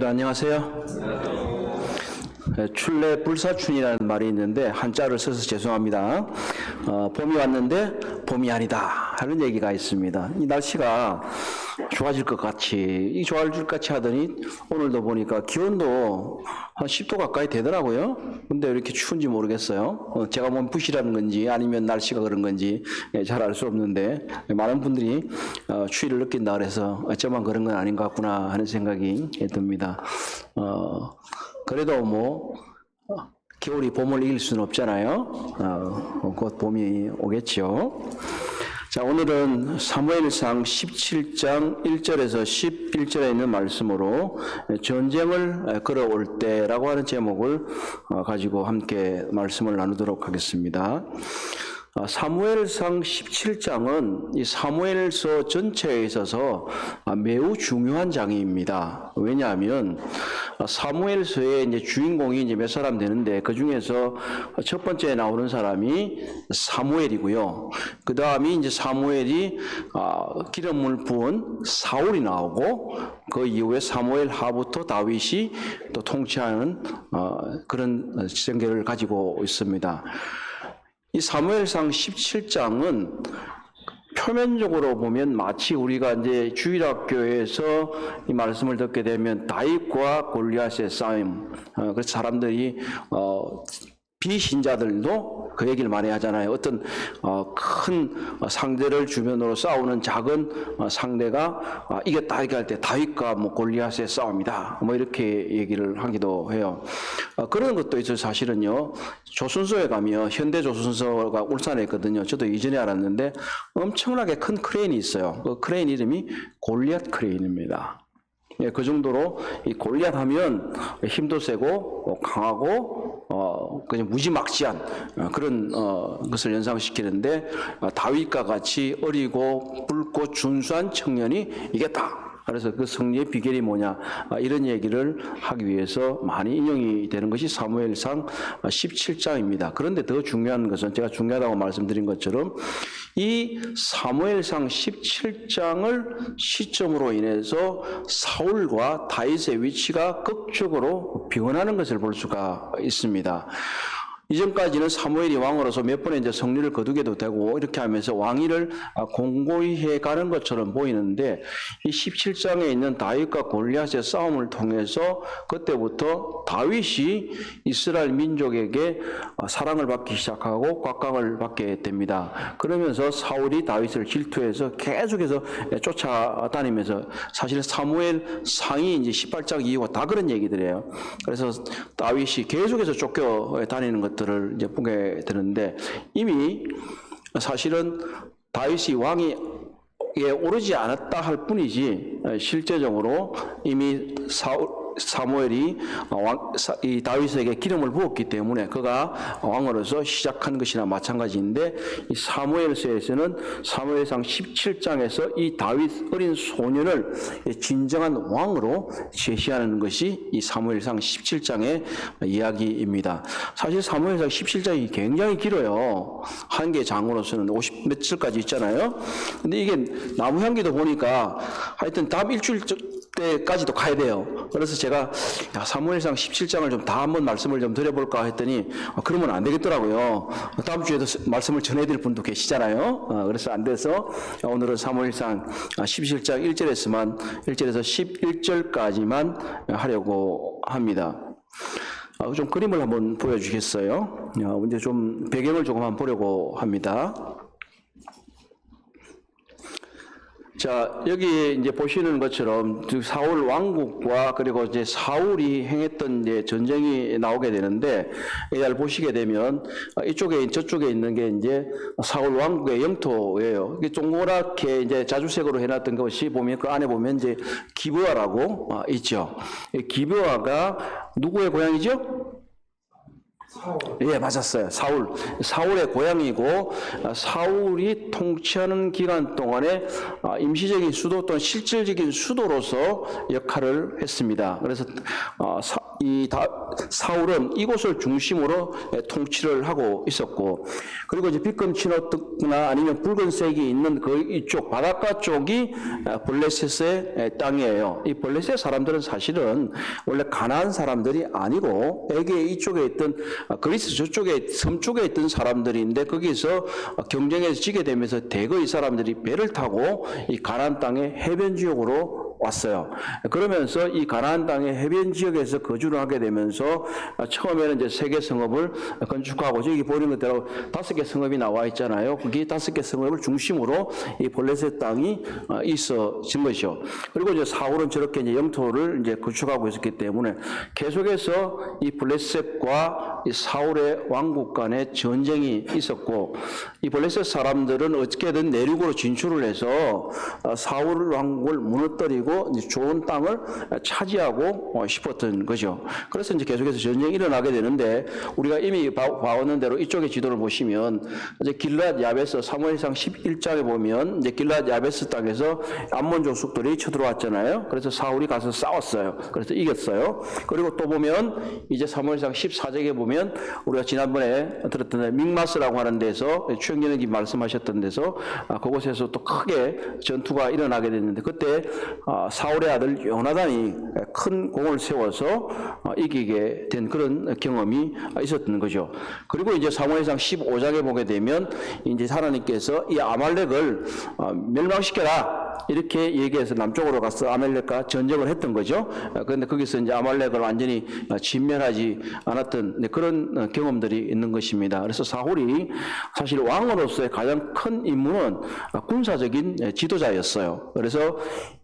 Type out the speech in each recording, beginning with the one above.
안녕하세요. 출래 불사춘이라는 말이 있는데 한자를 써서 죄송합니다. 봄이 왔는데 봄이 아니다 하는 얘기가 있습니다. 이 날씨가 좋아질 것 같이 하더니 오늘도 보니까 기온도 한 10도 가까이 되더라고요. 근데 왜 이렇게 추운지 모르겠어요. 제가 몸부시라는 건지 아니면 날씨가 그런 건지 잘 알 수 없는데 많은 분들이 추위를 느낀다 그래서 어쩌면 그런 건 아닌 것 같구나 하는 생각이 듭니다. 그래도 겨울이 봄을 이길 수는 없잖아요. 곧 봄이 오겠죠. 자, 오늘은 사무엘상 17장 1절에서 11절에 있는 말씀으로 전쟁을 걸어올 때라고 하는 제목을 가지고 함께 말씀을 나누도록 하겠습니다. 사무엘상 17장은 이 사무엘서 전체에 있어서 매우 중요한 장입니다. 왜냐하면 사무엘서의 이제 주인공이 이제 몇 사람 되는데 그 중에서 첫 번째에 나오는 사람이 사무엘이고요. 그 다음이 이제 사무엘이 기름을 부은 사울이 나오고 그 이후에 사무엘 하부터 다윗이 또 통치하는 그런 전개를 가지고 있습니다. 이 사무엘상 17장은 표면적으로 보면 마치 우리가 이제 주일학교에서 이 말씀을 듣게 되면 다윗과 골리앗의 싸움, 그래서 사람들이 비신자들도 그 얘기를 많이 하잖아요. 어떤 큰 상대를 주변으로 싸우는 작은 상대가 이겼다 할 때 다윗과 골리앗의 싸움이다. 이렇게 얘기를 하기도 해요. 그런 것도 있어요. 사실은요. 조선소에 가면 현대 조선소가 울산에 있거든요. 저도 이전에 알았는데 엄청나게 큰 크레인이 있어요. 그 크레인 이름이 골리앗 크레인입니다. 예, 그 정도로 이 골리앗 하면 힘도 세고 강하고 그냥 무지막지한 그런 것을 연상시키는데 다윗과 같이 어리고 붉고 준수한 청년이 이겼다. 그래서 그 승리의 비결이 뭐냐 이런 얘기를 하기 위해서 많이 인용이 되는 것이 사무엘상 17장입니다. 그런데 더 중요한 것은 제가 중요하다고 말씀드린 것처럼 이 사무엘상 17장을 시점으로 인해서 사울과 다윗의 위치가 극적으로 변하는 것을 볼 수가 있습니다. 이전까지는 사무엘이 왕으로서 몇 번의 이제 승리를 거두게도 되고 이렇게 하면서 왕위를 공고히 해가는 것처럼 보이는데 이 17장에 있는 다윗과 골리앗의 싸움을 통해서 그때부터 다윗이 이스라엘 민족에게 사랑을 받기 시작하고 곽강을 받게 됩니다. 그러면서 사울이 다윗을 질투해서 계속해서 쫓아다니면서 사실 사무엘 상이 이제 18장 이후가 다 그런 얘기들이에요. 그래서 다윗이 계속해서 쫓겨다니는 것 들을 이제 보게 되는데 이미 사실은 다윗이 왕위에 오르지 않았다 할 뿐이지 실제적으로 이미 사무엘이 이 다윗에게 기름을 부었기 때문에 그가 왕으로서 시작한 것이나 마찬가지인데 이 사무엘서에서는 사무엘상 17장에서 이 다윗 어린 소년을 진정한 왕으로 제시하는 것이 이 사무엘상 17장의 이야기입니다. 사실 사무엘상 17장이 굉장히 길어요. 한 개 장으로서는 50 몇 절까지 있잖아요. 근데 이게 나무향기도 보니까 하여튼 다음 일주일 때까지도 가야 돼요. 그래서 제가 사무엘상 17장을 좀 다 한번 말씀을 좀 드려볼까 했더니 그러면 안 되겠더라고요. 다음 주에도 말씀을 전해드릴 분도 계시잖아요. 그래서 안 돼서 오늘은 사무엘상 17장 1절에서 11절까지만 하려고 합니다. 좀 그림을 한번 보여주겠어요? 이제 좀 배경을 조금 한번 보려고 합니다. 자, 여기 이제 보시는 것처럼 사울 왕국과 그리고 이제 사울이 행했던 이제 전쟁이 나오게 되는데 이걸 보시게 되면 저쪽에 있는 게 이제 사울 왕국의 영토예요. 이게 동그랗게 이제 자주색으로 해놨던 것이 보면 그 안에 보면 이제 기브아라고 있죠. 기브아가 누구의 고향이죠? 예, 맞았어요. 사울의 고향이고, 사울이 통치하는 기간 동안에 임시적인 수도 또는 실질적인 수도로서 역할을 했습니다. 그래서 사울은 이곳을 중심으로 통치를 하고 있었고, 그리고 이제 빗금 친호ጥ나 아니면 붉은색이 있는 그 이쪽 바닷가 쪽이 블레셋의 땅이에요. 이 블레셋 사람들은 사실은 원래 가나안 사람들이 아니고 에게 이쪽에 있던 그리스 저쪽에 섬 쪽에 있던 사람들인데, 거기서 경쟁에서 지게 되면서 대거 이 사람들이 배를 타고 이 가나안 땅의 해변 지역으로 왔어요. 그러면서 이 가나안 땅의 해변 지역에서 거주를 하게 되면서 처음에는 이제 3개 성읍을 건축하고, 저기 보이는 것대로 5개 성읍이 나와 있잖아요. 거기 5개 성읍을 중심으로 이 블레셋 땅이 있어진 것이죠. 그리고 이제 사울은 저렇게 이제 영토를 이제 구축하고 있었기 때문에 계속해서 이 블레셋과 이 사울의 왕국 간의 전쟁이 있었고, 이 블레셋 사람들은 어떻게든 내륙으로 진출을 해서 사울 왕국을 무너뜨리고 좋은 땅을 차지하고 싶었던 거죠. 그래서 이제 계속해서 전쟁이 일어나게 되는데, 우리가 이미 봐왔는 대로 이쪽의 지도를 보시면 이제 길앗 야베스 사무엘상 11장에 보면 이제 길앗 야베스 땅에서 암몬 족속들이 쳐들어왔잖아요. 그래서 사울이 가서 싸웠어요. 그래서 이겼어요. 그리고 또 보면 이제 사무엘상 14장에 보면 우리가 지난번에 들었던 믹마스라고 하는 데서 추영전님 말씀하셨던 데서 그곳에서 또 크게 전투가 일어나게 됐는데, 그때 사울의 아들 요나단이 큰 공을 세워서 이기게 된 그런 경험이 있었던 거죠. 그리고 이제 사무엘상 15장에 보게 되면 이제 하나님께서 이 아말렉을 멸망시켜라 이렇게 얘기해서 남쪽으로 가서 아말렉과 전쟁을 했던 거죠. 그런데 거기서 이제 아말렉을 완전히 진멸하지 않았던 그런 경험들이 있는 것입니다. 그래서 사울이 사실 왕으로서의 가장 큰 임무는 군사적인 지도자였어요. 그래서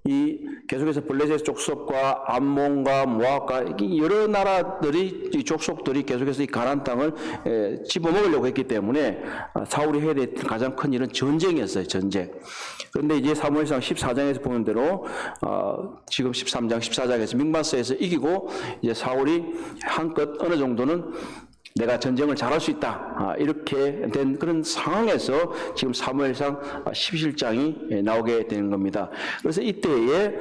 이 계속해서 블레셋 족속과 암몬과 모압과 여러 나라들이 이 족속들이 계속해서 이 가나안 땅을 집어먹으려고 했기 때문에 사울이 해야 될 가장 큰 일은 전쟁이었어요. 전쟁. 그런데 이제 사무엘상 14장에서 보는 대로 지금 13장 14장에서 믹마스에서 이기고 이제 사울이 한껏 어느 정도는 내가 전쟁을 잘할 수 있다. 이렇게 된 그런 상황에서 지금 사무엘상 17장이 나오게 되는 겁니다. 그래서 이때에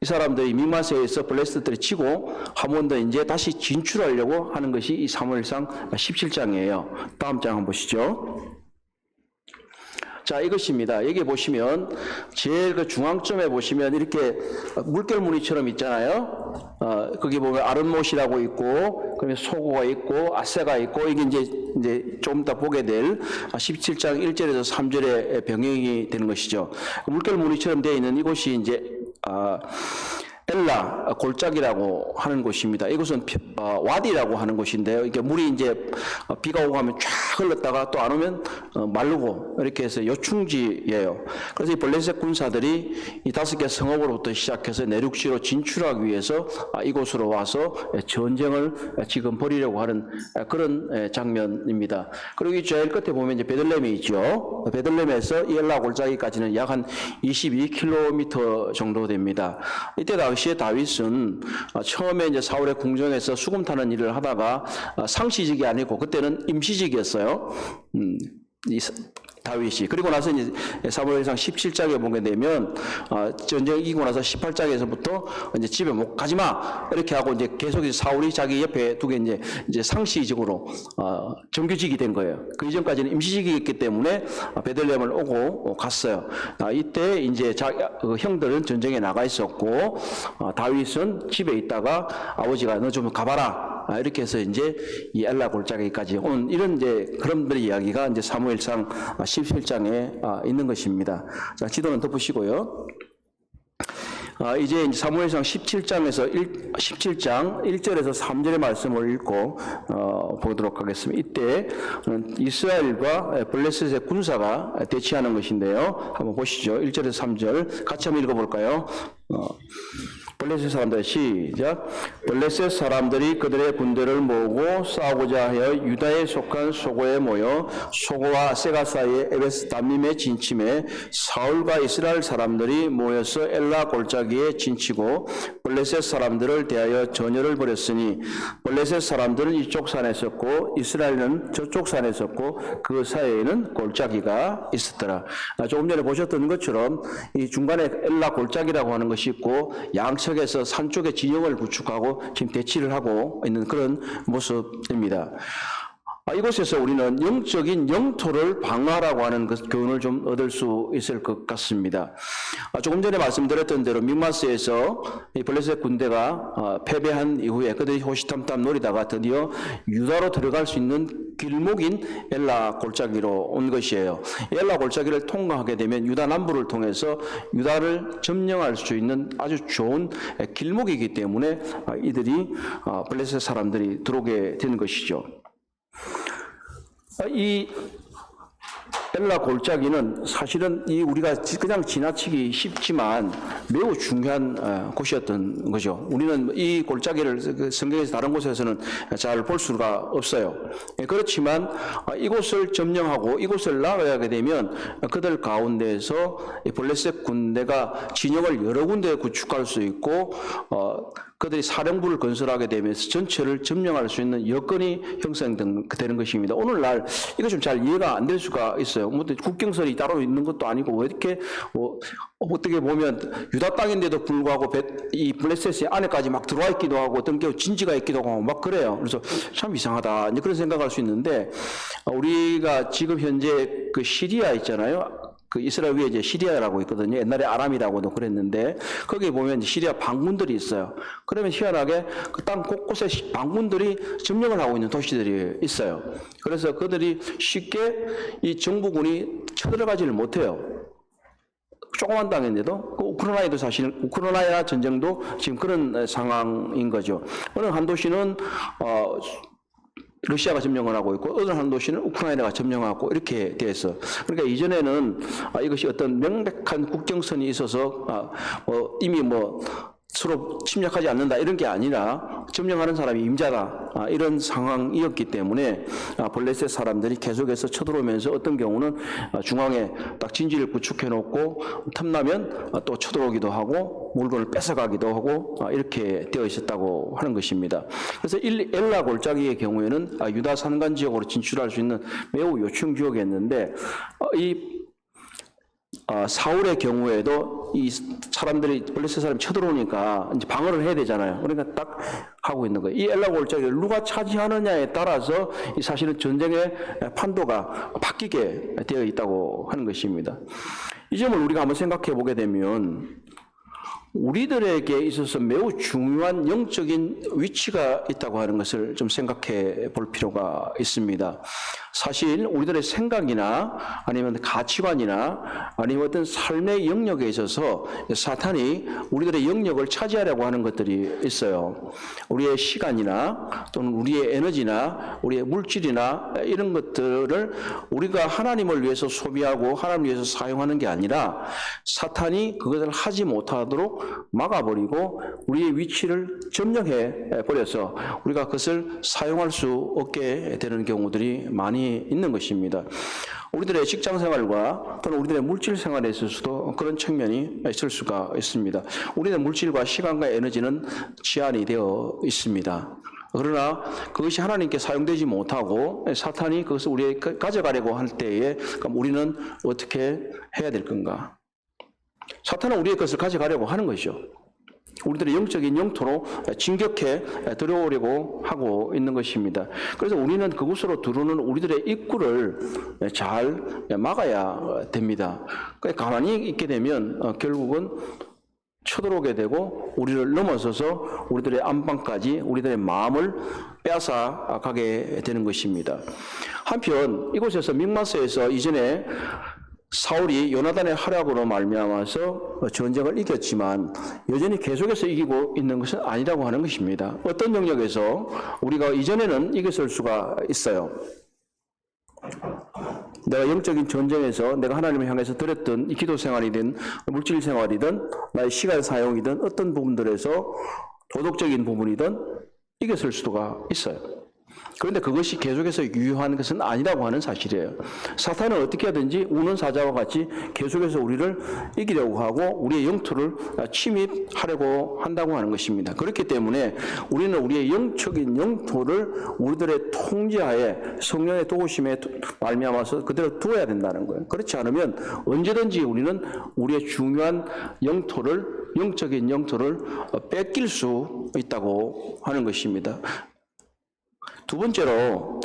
이 사람들이 믹마스에서 블레셋들이 치고 한 번 더 이제 다시 진출하려고 하는 것이 이 사무엘상 17장이에요. 다음 장 한번 보시죠. 자, 이것입니다. 여기 보시면 제일 그 중앙점에 보시면 이렇게 물결 무늬처럼 있잖아요. 거기 보면 아름못이라고 있고, 그러면 소고가 있고, 아세가 있고, 이게 이제 좀 더 보게 될 17장 1절에서 3절의 병행이 되는 것이죠. 물결 무늬처럼 되어 있는 이곳이 이제 엘라 골짜기라고 하는 곳입니다. 이곳은 와디라고 하는 곳인데요. 이게 물이 이제 비가 오고 하면 쫙 흘렀다가 또 안 오면 마르고 이렇게 해서 요충지예요. 그래서 이 블레셋 군사들이 이 5개 성읍으로부터 시작해서 내륙지로 진출하기 위해서 이곳으로 와서 전쟁을 지금 벌이려고 하는 그런 장면입니다. 그리고 이 제일 끝에 보면 이제 베들레헴이 있죠. 베들레헴에서 이 엘라 골짜기까지는 약 한 22km 정도 됩니다. 이때 당시에 다윗은 처음에 이제 사울의 궁정에서 수금 타는 일을 하다가 상시직이 아니고 그때는 임시직이었어요. 다윗이. 그리고 나서 이제 사무엘상 17장에 보게 되면 전쟁 이기고 나서 18장에서부터 이제 집에 못 가지 마 이렇게 하고 이제 계속 사울이 자기 옆에 두게 이제 상시직으로 정규직이 된 거예요. 그 이전까지는 임시직이었기 때문에 베들레헴을 오고 갔어요. 이때 이제 형들은 전쟁에 나가 있었고 다윗은 집에 있다가 아버지가 너 좀 가봐라. 이렇게 해서 이제 이 엘라 골짜기까지 온 이런 이제 그런들의 이야기가 이제 사무엘상 17장에 있는 것입니다. 자, 지도는 덮으시고요. 이제 사무엘상 17장에서 17장 1절에서 3절의 말씀을 읽고 보도록 하겠습니다. 이때 이스라엘과 블레셋의 군사가 대치하는 것인데요. 한번 보시죠. 1절에서 3절 같이 한번 읽어볼까요? 블레셋 사람들 시작. 블레셋 사람들이 그들의 군대를 모으고 싸우고자 하여 유다에 속한 소고에 모여 소고와 세가 사이의 에베스 담림에 진침해 사울과 이스라엘 사람들이 모여서 엘라 골짜기에 진치고 블레셋 사람들을 대하여 전열을 벌였으니 블레셋 사람들은 이쪽 산에 섰고 이스라엘은 저쪽 산에 섰고 그 사이에는 골짜기가 있었더라. 조금 전에 보셨던 것처럼 이 중간에 엘라 골짜기라고 하는 것이 있고 양측에서 산 쪽에 진영을 구축하고 지금 대치를 하고 있는 그런 모습입니다. 이곳에서 우리는 영적인 영토를 방어하라고 하는 그 교훈을 좀 얻을 수 있을 것 같습니다. 조금 전에 말씀드렸던 대로 mikmas에서 이 블레셋 군대가 패배한 이후에 그들이 호시탐탐 노리다가 드디어 유다로 들어갈 수 있는 길목인 엘라 골짜기로 온 것이에요. 엘라 골짜기를 통과하게 되면 유다 남부를 통해서 유다를 점령할 수 있는 아주 좋은 길목이기 때문에 이들이 블레셋 사람들이 들어오게 된 것이죠. 이 엘라 골짜기는 사실은 이 우리가 그냥 지나치기 쉽지만 매우 중요한 곳이었던 거죠. 우리는 이 골짜기를 성경에서 다른 곳에서는 잘 볼 수가 없어요. 그렇지만 이곳을 점령하고 이곳을 나가게 되면 그들 가운데에서 블레셋 군대가 진영을 여러 군데 구축할 수 있고 그들이 사령부를 건설하게 되면서 전체를 점령할 수 있는 여건이 형성되는 것입니다. 오늘날 이거 좀 잘 이해가 안 될 수가 있어요. 뭐 국경선이 따로 있는 것도 아니고 왜 이렇게 어떻게 보면 유다 땅인데도 불구하고 이 블레셋의 안에까지 막 들어와 있기도 하고 어떤 게 진지가 있기도 하고 막 그래요. 그래서 참 이상하다 이제 그런 생각할 수 있는데 우리가 지금 현재 그 시리아 있잖아요. 그 이스라엘 위에 이제 시리아라고 있거든요. 옛날에 아람이라고도 그랬는데 거기에 보면 시리아 반군들이 있어요. 그러면 희한하게 그 땅 곳곳에 반군들이 점령을 하고 있는 도시들이 있어요. 그래서 그들이 쉽게 이 정부군이 쳐들어가지를 못해요. 조그만 땅인데도 그 우크라이나도 사실 우크라이나 전쟁도 지금 그런 상황인 거죠. 어느 한 도시는 러시아가 점령을 하고 있고 어느 한 도시는 우크라이나가 점령하고 이렇게 돼 있어. 그러니까 이전에는 이것이 어떤 명백한 국경선이 있어서 이미 서로 침략하지 않는다 이런 게 아니라 점령하는 사람이 임자다 이런 상황이었기 때문에 블레셋 사람들이 계속해서 쳐들어오면서 어떤 경우는 중앙에 딱 진지를 구축해 놓고 틈나면 또 쳐들어오기도 하고 물건을 뺏어가기도 하고 이렇게 되어 있었다고 하는 것입니다. 그래서 엘라 골짜기의 경우에는 유다 산간 지역으로 진출할 수 있는 매우 요충 지역이었는데 사울의 경우에도 이 사람들이 블레셋 사람이 쳐들어오니까 이제 방어를 해야 되잖아요. 그러니까 딱 하고 있는 거예요. 이 엘라 골짜기를 누가 차지하느냐에 따라서 이 사실은 전쟁의 판도가 바뀌게 되어 있다고 하는 것입니다. 이 점을 우리가 한번 생각해 보게 되면 우리들에게 있어서 매우 중요한 영적인 위치가 있다고 하는 것을 좀 생각해 볼 필요가 있습니다. 사실 우리들의 생각이나 아니면 가치관이나 아니면 어떤 삶의 영역에 있어서 사탄이 우리들의 영역을 차지하려고 하는 것들이 있어요. 우리의 시간이나 또는 우리의 에너지나 우리의 물질이나 이런 것들을 우리가 하나님을 위해서 소비하고 하나님을 위해서 사용하는 게 아니라 사탄이 그것을 하지 못하도록 막아버리고 우리의 위치를 점령해 버려서 우리가 그것을 사용할 수 없게 되는 경우들이 많이 있는 것입니다. 우리들의 직장 생활과 또는 우리들의 물질 생활에 있어서도 그런 측면이 있을 수가 있습니다. 우리의 물질과 시간과 에너지는 제한이 되어 있습니다. 그러나 그것이 하나님께 사용되지 못하고 사탄이 그것을 우리에게 가져가려고 할 때에 그럼 우리는 어떻게 해야 될 건가? 사탄은 우리의 것을 가져가려고 하는 것이죠. 우리들의 영적인 영토로 진격해 들어오려고 하고 있는 것입니다. 그래서 우리는 그곳으로 들어오는 우리들의 입구를 잘 막아야 됩니다. 가만히 있게 되면 결국은 쳐들어오게 되고 우리를 넘어서서 우리들의 안방까지 우리들의 마음을 빼앗아 가게 되는 것입니다. 한편 이곳에서 mikmas에서 이전에 사울이 요나단의 활약으로 말미암아서 전쟁을 이겼지만 여전히 계속해서 이기고 있는 것은 아니라고 하는 것입니다. 어떤 영역에서 우리가 이전에는 이겼을 수가 있어요. 내가 영적인 전쟁에서 내가 하나님을 향해서 드렸던 이 기도 생활이든 물질 생활이든 나의 시간 사용이든 어떤 부분들에서 도덕적인 부분이든 이겼을 수가 있어요. 그런데 그것이 계속해서 유효한 것은 아니라고 하는 사실이에요. 사탄은 어떻게 하든지 우는 사자와 같이 계속해서 우리를 이기려고 하고 우리의 영토를 침입하려고 한다고 하는 것입니다. 그렇기 때문에 우리는 우리의 영적인 영토를 우리들의 통제하에 성령의 도우심에 말미암아서 그대로 두어야 된다는 거예요. 그렇지 않으면 언제든지 우리는 우리의 중요한 영적인 영토를 뺏길 수 있다고 하는 것입니다. 두 번째로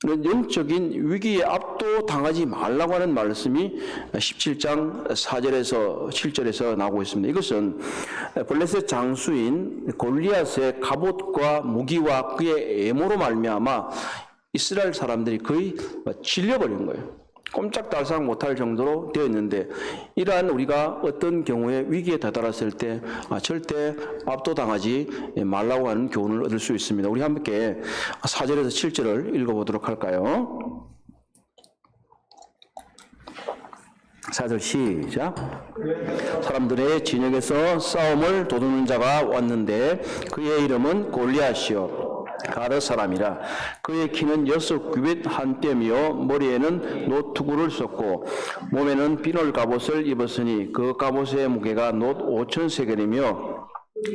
영적인 위기에 압도당하지 말라고 하는 말씀이 17장 4절에서 7절에서 나오고 있습니다. 이것은 블레셋 장수인 골리앗의 갑옷과 무기와 그의 애모로 말미암아 이스라엘 사람들이 거의 질려버린 거예요. 꼼짝달싹 못할 정도로 되어 있는데 이러한 우리가 어떤 경우에 위기에 다다랐을 때 절대 압도당하지 말라고 하는 교훈을 얻을 수 있습니다. 우리 함께 4절에서 7절을 읽어보도록 할까요? 4절 시작. 사람들의 진영에서 싸움을 도두는 자가 왔는데 그의 이름은 골리앗이요 가르 사람이라. 그의 키는 6규빗 한 뼘이요 머리에는 놋투구를 썼고 몸에는 비늘 갑옷을 입었으니 그 갑옷의 무게가 놋 5,000세겔이며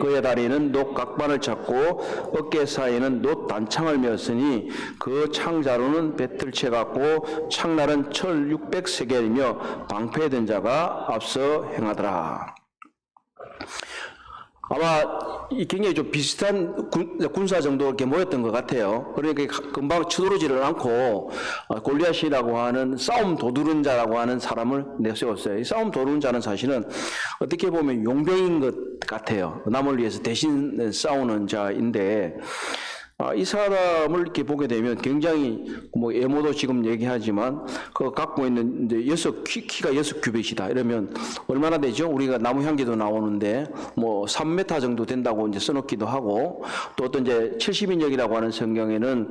그의 다리는 놋 각반을 찾고 어깨 사이에는 놋 단창을 메었으니 그 창자루는 배틀채 같고 창날은 철 600세겔이며 방패된 자가 앞서 행하더라. 아마 굉장히 좀 비슷한 군사 정도 이렇게 모였던 것 같아요. 그러니까 금방 쳐들어오지를 않고 골리앗이라고 하는 싸움 도두른 자라고 하는 사람을 내세웠어요. 이 싸움 도두른 자는 사실은 어떻게 보면 용병인 것 같아요. 남을 위해서 대신 싸우는 자인데 이 사람을 이렇게 보게 되면 굉장히 애모도 지금 얘기하지만 그 갖고 있는 이제 키가 6규빗이다 이러면 얼마나 되죠? 우리가 나무 향기도 나오는데 3m 정도 된다고 이제 써놓기도 하고 또 어떤 이제 70인역이라고 하는 성경에는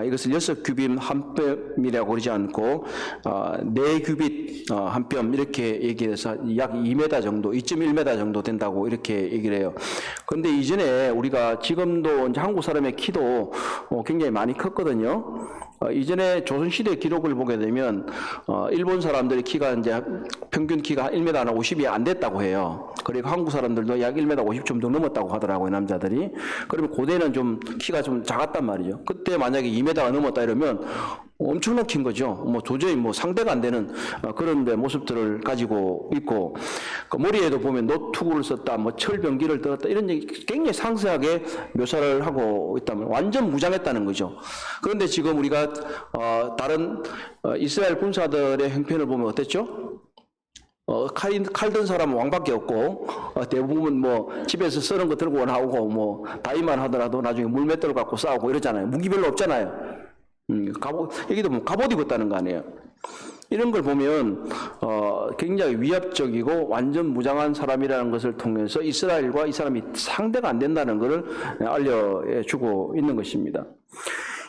이것을 6규빗 한 뼘이라고 그러지 않고 4규빗 한 뼘 이렇게 얘기해서 약 2m 정도, 2.1m 정도 된다고 이렇게 얘기를 해요. 그런데 이전에 우리가 지금도 이제 한국 사람의 키도 굉장히 많이 컸거든요. 이전에 조선시대 기록을 보게 되면 일본 사람들의 키가 이제 평균 키가 1m 50이 안 됐다고 해요. 그리고 한국 사람들도 약 1m 50 정도 넘었다고 하더라고요, 남자들이. 그러면 고대는 좀 키가 좀 작았단 말이죠. 그때 만약에 2m가 넘었다 이러면 엄청나게 큰 거죠. 도저히 상대가 안 되는 그런 모습들을 가지고 있고, 그 머리에도 보면 노투구를 썼다, 철병기를 들었다, 이런 얘기 굉장히 상세하게 묘사를 하고 있다면 완전 무장했다는 거죠. 그런데 지금 우리가 다른 이스라엘 군사들의 형편을 보면 어땠죠? 칼 든 사람은 왕밖에 없고, 대부분 집에서 쓰는 거 들고 나오고, 다이만 하더라도 나중에 물맷돌 갖고 싸우고 이러잖아요. 무기 별로 없잖아요. 여기도 갑옷 입었다는 거 아니에요. 이런 걸 보면 굉장히 위압적이고 완전 무장한 사람이라는 것을 통해서 이스라엘과 이 사람이 상대가 안 된다는 것을 알려주고 있는 것입니다.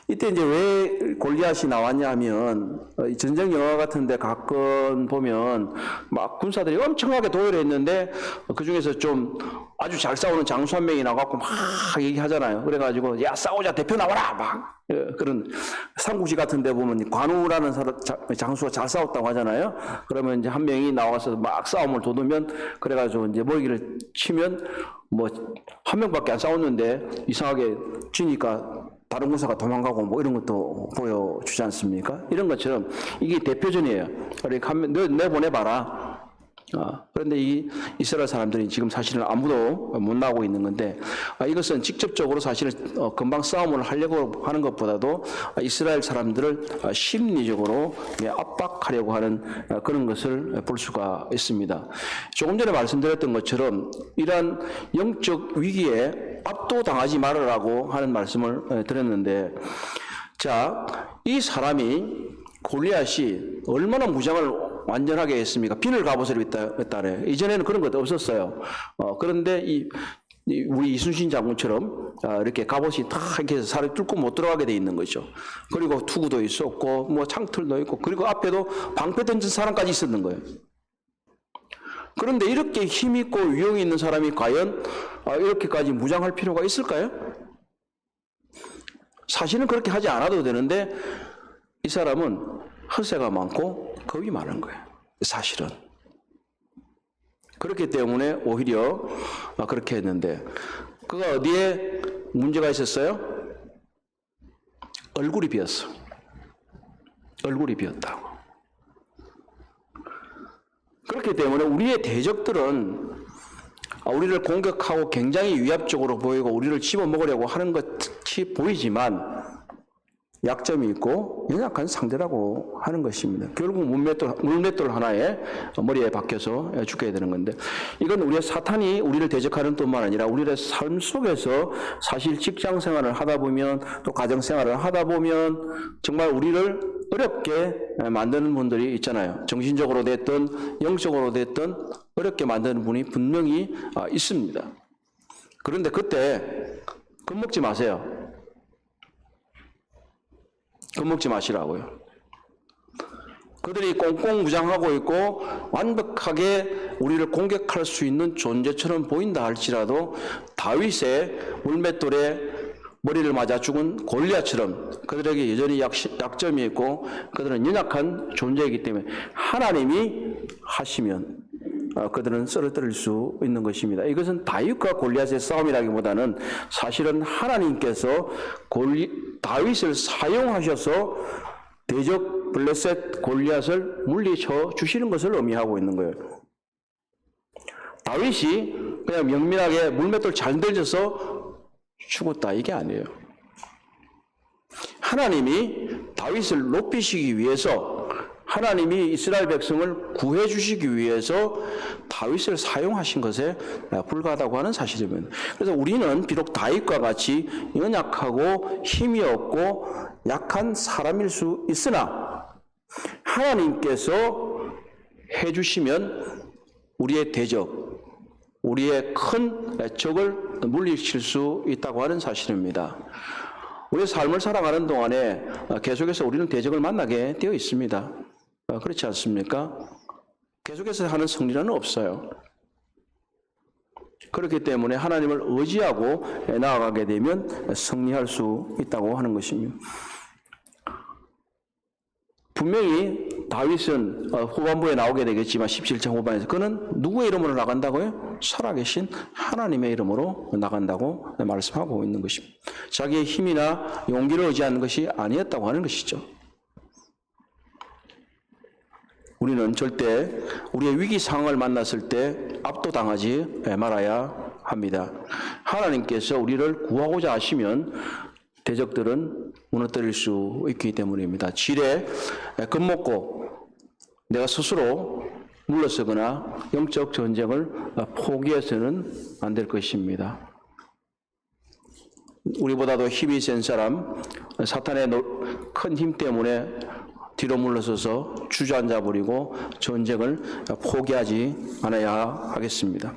이때 이제 왜 골리앗이 나왔냐 하면 전쟁 영화 같은 데 가끔 보면 막 군사들이 엄청나게 도열했는데 그 중에서 좀 아주 잘 싸우는 장수 한 명이 나와갖고 막 얘기하잖아요. 그래가지고 야 싸우자 대표 나와라 막 그런 삼국지 같은 데 보면 관우라는 장수가 잘 싸웠다고 하잖아요. 그러면 이제 한 명이 나와서 막 싸움을 도두면 그래가지고 이제 먹이를 치면 한 명밖에 안 싸웠는데 이상하게 지니까 다른 군사가 도망가고 이런 것도 보여주지 않습니까? 이런 것처럼 이게 대표전이에요. 그러니까 내보내봐라. 그런데 이 이스라엘 사람들이 지금 사실은 아무도 못 나오고 있는 건데 이것은 직접적으로 사실은 금방 싸움을 하려고 하는 것보다도 이스라엘 사람들을 심리적으로 압박하려고 하는 그런 것을 볼 수가 있습니다. 조금 전에 말씀드렸던 것처럼 이러한 영적 위기에 압도당하지 말으라고 하는 말씀을 드렸는데, 자, 이 사람이 골리앗이 얼마나 무장을 완전하게 했습니까? 비늘 갑옷을 입다 그래요. 이전에는 그런 것도 없었어요. 그런데 이 우리 이순신 장군처럼 이렇게 갑옷이 다 이렇게 해서 살을 뚫고 못 들어가게 돼 있는 거죠. 그리고 투구도 있었고 뭐 창틀도 있고 그리고 앞에도 방패 던진 사람까지 있었는 거예요. 그런데 이렇게 힘 있고 위용이 있는 사람이 과연 이렇게까지 무장할 필요가 있을까요? 사실은 그렇게 하지 않아도 되는데 이 사람은 허세가 많고 겁이 많은 거예요. 사실은. 그렇기 때문에 오히려 그렇게 했는데 그가 어디에 문제가 있었어요? 얼굴이 비었어. 얼굴이 비었다고. 그렇기 때문에 우리의 대적들은 우리를 공격하고 굉장히 위압적으로 보이고 우리를 집어먹으려고 하는 것이 보이지만 약점이 있고 연약한 상대라고 하는 것입니다. 결국 물맷돌 하나에 머리에 박혀서 죽게 되는 건데 이건 우리의 사탄이 우리를 대적하는 뿐만 아니라 우리의 삶 속에서 사실 직장 생활을 하다 보면 또 가정 생활을 하다 보면 정말 우리를 어렵게 만드는 분들이 있잖아요. 정신적으로 됐든 영적으로 됐든 어렵게 만드는 분이 분명히 있습니다. 그런데 그때 겁먹지 마세요. 겁먹지 마시라고요. 그들이 꽁꽁 무장하고 있고 완벽하게 우리를 공격할 수 있는 존재처럼 보인다 할지라도 다윗의 물맷돌에 머리를 맞아 죽은 골리앗처럼 그들에게 여전히 약점이 있고 그들은 연약한 존재이기 때문에 하나님이 하시면 그들은 쓰러뜨릴 수 있는 것입니다. 이것은 다윗과 골리앗의 싸움이라기보다는 사실은 하나님께서 다윗을 사용하셔서 대적 블레셋 골리앗을 물리쳐 주시는 것을 의미하고 있는 거예요. 다윗이 그냥 명민하게 물맷돌 잘 던져서 죽었다 이게 아니에요. 하나님이 다윗을 높이시기 위해서 하나님이 이스라엘 백성을 구해 주시기 위해서 다윗을 사용하신 것에 불과하다고 하는 사실입니다. 그래서 우리는 비록 다윗과 같이 연약하고 힘이 없고 약한 사람일 수 있으나 하나님께서 해주시면 우리의 대적, 우리의 큰 적을 물리칠 수 있다고 하는 사실입니다. 우리의 삶을 살아가는 동안에 계속해서 우리는 대적을 만나게 되어 있습니다. 그렇지 않습니까? 계속해서 하는 승리는 없어요. 그렇기 때문에 하나님을 의지하고 나아가게 되면 승리할 수 있다고 하는 것입니다. 분명히 다윗은 후반부에 나오게 되겠지만 17장 후반에서 그는 누구의 이름으로 나간다고요? 살아계신 하나님의 이름으로 나간다고 말씀하고 있는 것입니다. 자기의 힘이나 용기를 의지하는 것이 아니었다고 하는 것이죠. 우리는 절대 우리의 위기 상황을 만났을 때 압도당하지 말아야 합니다. 하나님께서 우리를 구하고자 하시면 대적들은 무너뜨릴 수 있기 때문입니다. 지레 겁먹고 내가 스스로 물러서거나 영적 전쟁을 포기해서는 안 될 것입니다. 우리보다도 힘이 센 사람, 사탄의 큰 힘 때문에 뒤로 물러서서 주저앉아 버리고 전쟁을 포기하지 않아야 하겠습니다.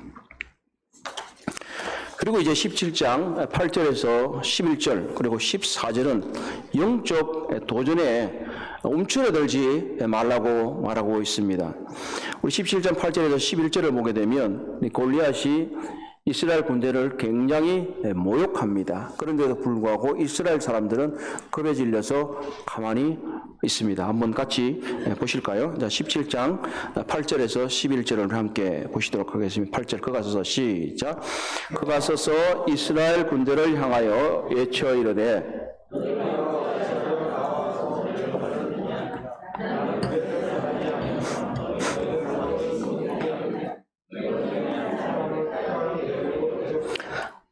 그리고 이제 17장 8절에서 11절 그리고 14절은 영적 도전에 움츠러들지 말라고 말하고 있습니다. 우리 17장 8절에서 11절을 보게 되면 골리앗이 이스라엘 군대를 굉장히 모욕합니다. 그런데도 불구하고 이스라엘 사람들은 겁에 질려서 가만히 있습니다. 한번 같이 보실까요? 자, 17장 8절에서 11절을 함께 보시도록 하겠습니다. 8절 그가 서서 시작. 그가 서서 이스라엘 군대를 향하여 외쳐 이르되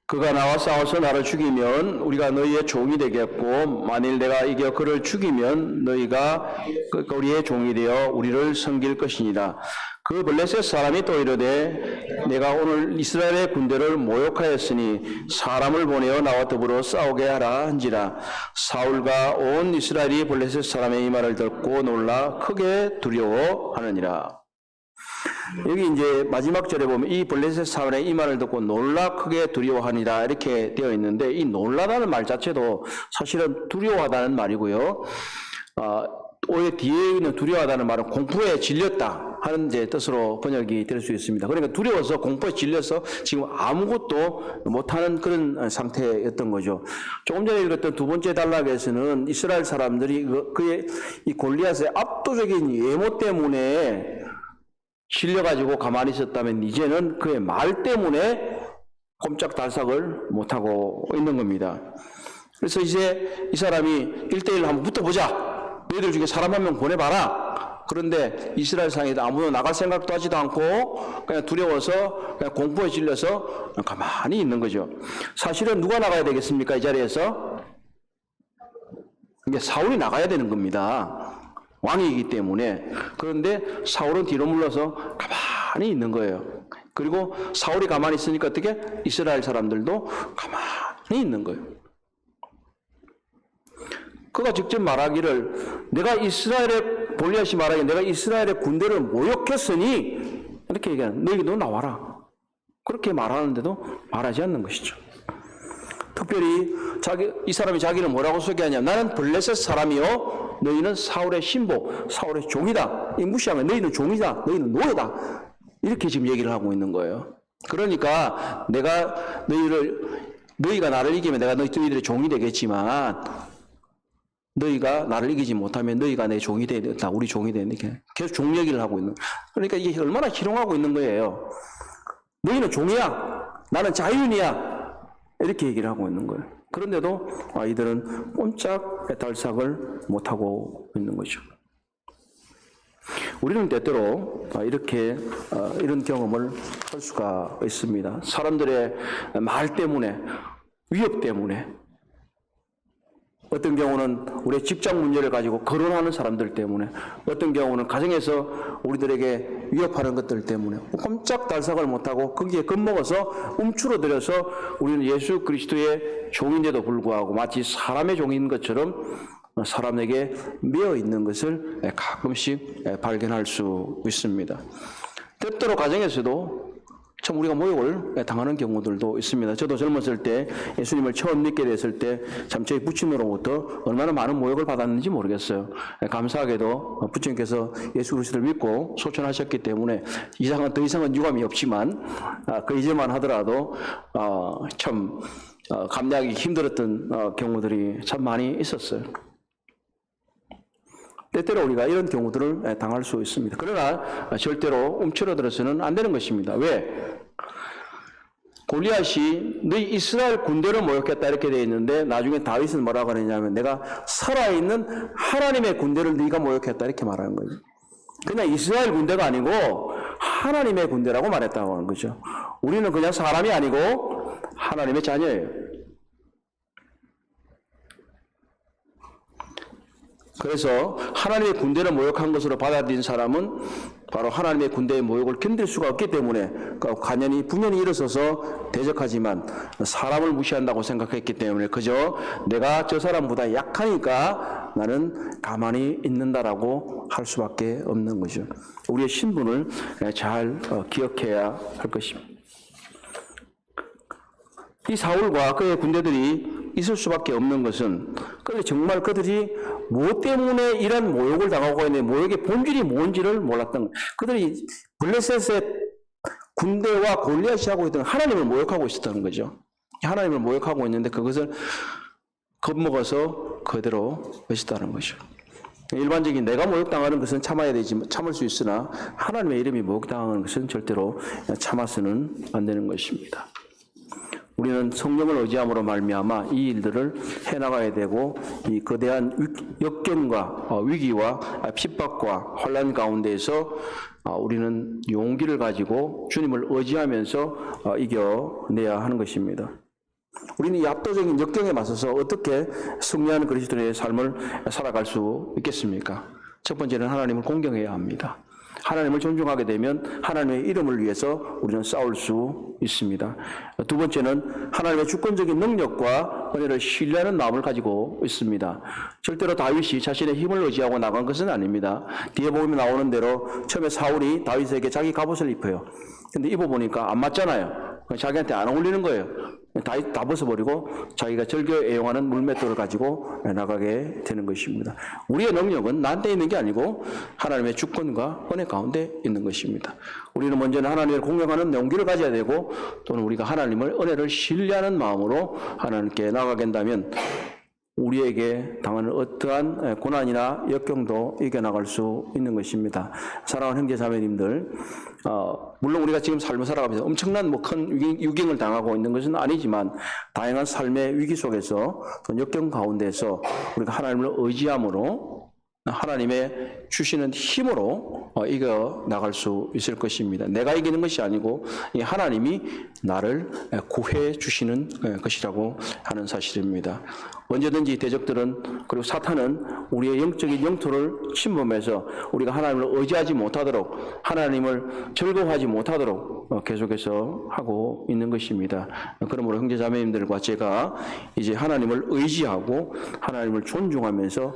그가 나와 싸워서 나를 죽이면 우리가 너희의 종이 되겠고 만일 내가 이겨 그를 죽이면 너희가 우리의 종이 되어 우리를 섬길 것이니라. 그 블레셋 사람이 또 이르되 내가 오늘 이스라엘의 군대를 모욕하였으니 사람을 보내어 나와 더불어 싸우게 하라 한지라. 사울과 온 이스라엘이 블레셋 사람의 이 말을 듣고 놀라 크게 두려워하느니라. 여기 이제 마지막 절에 보면 이 블레셋 사원의 이 말을 듣고 놀라 크게 두려워하니라 이렇게 되어 있는데 이 놀라다는 말 자체도 사실은 두려워하다는 말이고요. 오히려 뒤에 있는 두려워하다는 말은 공포에 질렸다 하는 이제 뜻으로 번역이 될 수 있습니다. 그러니까 두려워서 공포에 질려서 지금 아무것도 못하는 그런 상태였던 거죠. 조금 전에 읽었던 두 번째 단락에서는 이스라엘 사람들이 그의 이 골리앗의 압도적인 외모 때문에 실려가지고 가만히 있었다면 이제는 그의 말 때문에 꼼짝달싹을 못하고 있는 겁니다. 그래서 이제 이 사람이 1대1 한번 붙어보자. 너희들 중에 사람 한 명 보내봐라. 그런데 이스라엘 상에도 아무도 나갈 생각도 하지도 않고 그냥 두려워서 그냥 공포에 질려서 가만히 있는 거죠. 사실은 누가 나가야 되겠습니까? 이 자리에서? 이게 사울이 나가야 되는 겁니다. 왕이기 때문에. 그런데 사울은 뒤로 물러서 가만히 있는 거예요. 그리고 사울이 가만히 있으니까 어떻게? 이스라엘 사람들도 가만히 있는 거예요. 그가 직접 말하기를 내가 이스라엘의 골리앗이 말하기를 내가 이스라엘의 군대를 모욕했으니 이렇게 얘기하는 너희도 나와라. 그렇게 말하는데도 말하지 않는 것이죠. 특별히 이 사람이 자기를 뭐라고 소개하냐 나는 블레셋 사람이요 너희는 사울의 신복 사울의 종이다. 이 무시하면 너희는 종이다. 너희는 노예다. 이렇게 지금 얘기를 하고 있는 거예요. 그러니까 너희가 나를 이기면 내가 너희들의 종이 되겠지만 너희가 나를 이기지 못하면 너희가 내 종이 되겠다. 우리 종이 되니까 계속 종 얘기를 하고 있는. 그러니까 이게 얼마나 희롱하고 있는 거예요. 너희는 종이야. 나는 자유인이야. 이렇게 얘기를 하고 있는 거예요. 그런데도 이들은 꼼짝달싹을 못하고 있는 거죠. 우리는 때때로 이런 경험을 할 수가 있습니다. 사람들의 말 때문에, 위협 때문에, 어떤 경우는 우리의 직장 문제를 가지고 거론하는 사람들 때문에, 어떤 경우는 가정에서 우리들에게 위협하는 것들 때문에 꼼짝달싹을 못하고 거기에 겁먹어서 움츠러들어서 우리는 예수 그리스도의 종인데도 불구하고 마치 사람의 종인 것처럼 사람에게 매여 있는 것을 가끔씩 발견할 수 있습니다. 때때로 가정에서도 참 우리가 모욕을 당하는 경우들도 있습니다. 저도 젊었을 때 예수님을 처음 믿게 됐을 때 참 저희 부친으로부터 얼마나 많은 모욕을 받았는지 모르겠어요. 감사하게도 부친께서 예수 그리스도를 믿고 소천하셨기 때문에 더 이상은 유감이 없지만 그 이제만 하더라도 참 감내하기 힘들었던 경우들이 참 많이 있었어요. 때때로 우리가 이런 경우들을 당할 수 있습니다. 그러나 절대로 움츠러들어서는 안 되는 것입니다. 왜? 골리앗이 너희 이스라엘 군대를 모욕했다 이렇게 되어 있는데 나중에 다윗은 뭐라고 하느냐면 내가 살아있는 하나님의 군대를 네가 모욕했다 이렇게 말하는 거죠. 그냥 이스라엘 군대가 아니고 하나님의 군대라고 말했다고 하는 거죠. 우리는 그냥 사람이 아니고 하나님의 자녀예요. 그래서 하나님의 군대를 모욕한 것으로 받아들인 사람은 바로 하나님의 군대의 모욕을 견딜 수가 없기 때문에 분연히 일어서서 대적하지만 사람을 무시한다고 생각했기 때문에 그저 내가 저 사람보다 약하니까 나는 가만히 있는다라고 할 수밖에 없는 거죠. 우리의 신분을 잘 기억해야 할 것입니다. 이 사울과 그의 군대들이 있을 수밖에 없는 것은 정말 그들이 무엇 때문에 이런 모욕을 당하고 있는데 모욕의 본질이 뭔지를 몰랐던 거예요. 그들이 블레셋의 군대와 골리앗이 하고 있던 하나님을 모욕하고 있었다는 거죠. 하나님을 모욕하고 있는데 그것을 겁먹어서 그대로 있었다는 거죠. 일반적인 내가 모욕당하는 것은 참을 수 있으나 하나님의 이름이 모욕당하는 것은 절대로 참아서는 안 되는 것입니다. 우리는 성령을 의지함으로 말미암아 이 일들을 해나가야 되고 이 거대한 역경과 위기와 핍박과 혼란 가운데에서 우리는 용기를 가지고 주님을 의지하면서 이겨내야 하는 것입니다. 우리는 이 압도적인 역경에 맞서서 어떻게 승리하는 그리스도의 삶을 살아갈 수 있겠습니까? 첫 번째는 하나님을 공경해야 합니다. 하나님을 존중하게 되면 하나님의 이름을 위해서 우리는 싸울 수 있습니다. 두 번째는 하나님의 주권적인 능력과 은혜를 신뢰하는 마음을 가지고 있습니다. 절대로 다윗이 자신의 힘을 의지하고 나간 것은 아닙니다. 뒤에 보면 나오는 대로 처음에 사울이 다윗에게 자기 갑옷을 입혀요. 근데 입어보니까 안 맞잖아요. 자기한테 안 어울리는 거예요. 다윗 다 벗어버리고 자기가 즐겨 애용하는 물맷돌을 가지고 나가게 되는 것입니다. 우리의 능력은 나한테 있는 게 아니고 하나님의 주권과 은혜 가운데 있는 것입니다. 우리는 먼저는 하나님을 공경하는 용기를 가져야 되고 또는 우리가 하나님을 은혜를 신뢰하는 마음으로 하나님께 나가게 된다면 우리에게 당하는 어떠한 고난이나 역경도 이겨나갈 수 있는 것입니다. 사랑하는 형제 자매님들, 물론 우리가 지금 삶을 살아가면서 엄청난 큰 유경을 당하고 있는 것은 아니지만 다양한 삶의 위기 속에서 또 역경 가운데서 우리가 하나님을 의지함으로 하나님의 주시는 힘으로 이겨 나갈 수 있을 것입니다. 내가 이기는 것이 아니고 하나님이 나를 구해 주시는 것이라고 하는 사실입니다. 언제든지 대적들은 그리고 사탄은 우리의 영적인 영토를 침범해서 우리가 하나님을 의지하지 못하도록 하나님을 즐거워하지 못하도록 계속해서 하고 있는 것입니다. 그러므로 형제 자매님들과 제가 이제 하나님을 의지하고 하나님을 존중하면서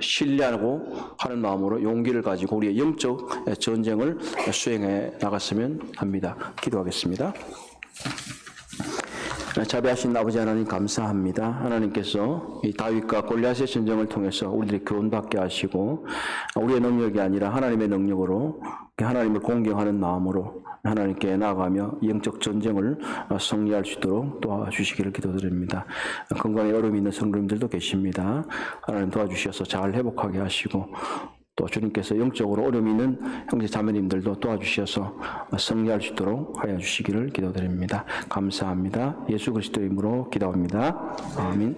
신뢰하고 하는 마음으로 용기를 가지고 우리의 영적 전쟁을 수행해 나갔으면 합니다. 기도하겠습니다. 자비하신 아버지 하나님 감사합니다. 하나님께서 이 다윗과 골리앗의 전쟁을 통해서 우리들이 교훈받게 하시고 우리의 능력이 아니라 하나님의 능력으로 하나님을 공경하는 마음으로 하나님께 나아가며 영적 전쟁을 승리할 수 있도록 도와주시기를 기도드립니다. 건강에 어려움이 있는 성도님들도 계십니다. 하나님 도와주셔서 잘 회복하게 하시고 또 주님께서 영적으로 어려움이 있는 형제 자매님들도 도와주셔서 승리할 수 있도록 하여 주시기를 기도드립니다. 감사합니다. 예수 그리스도의 이름으로 기도합니다. 아멘.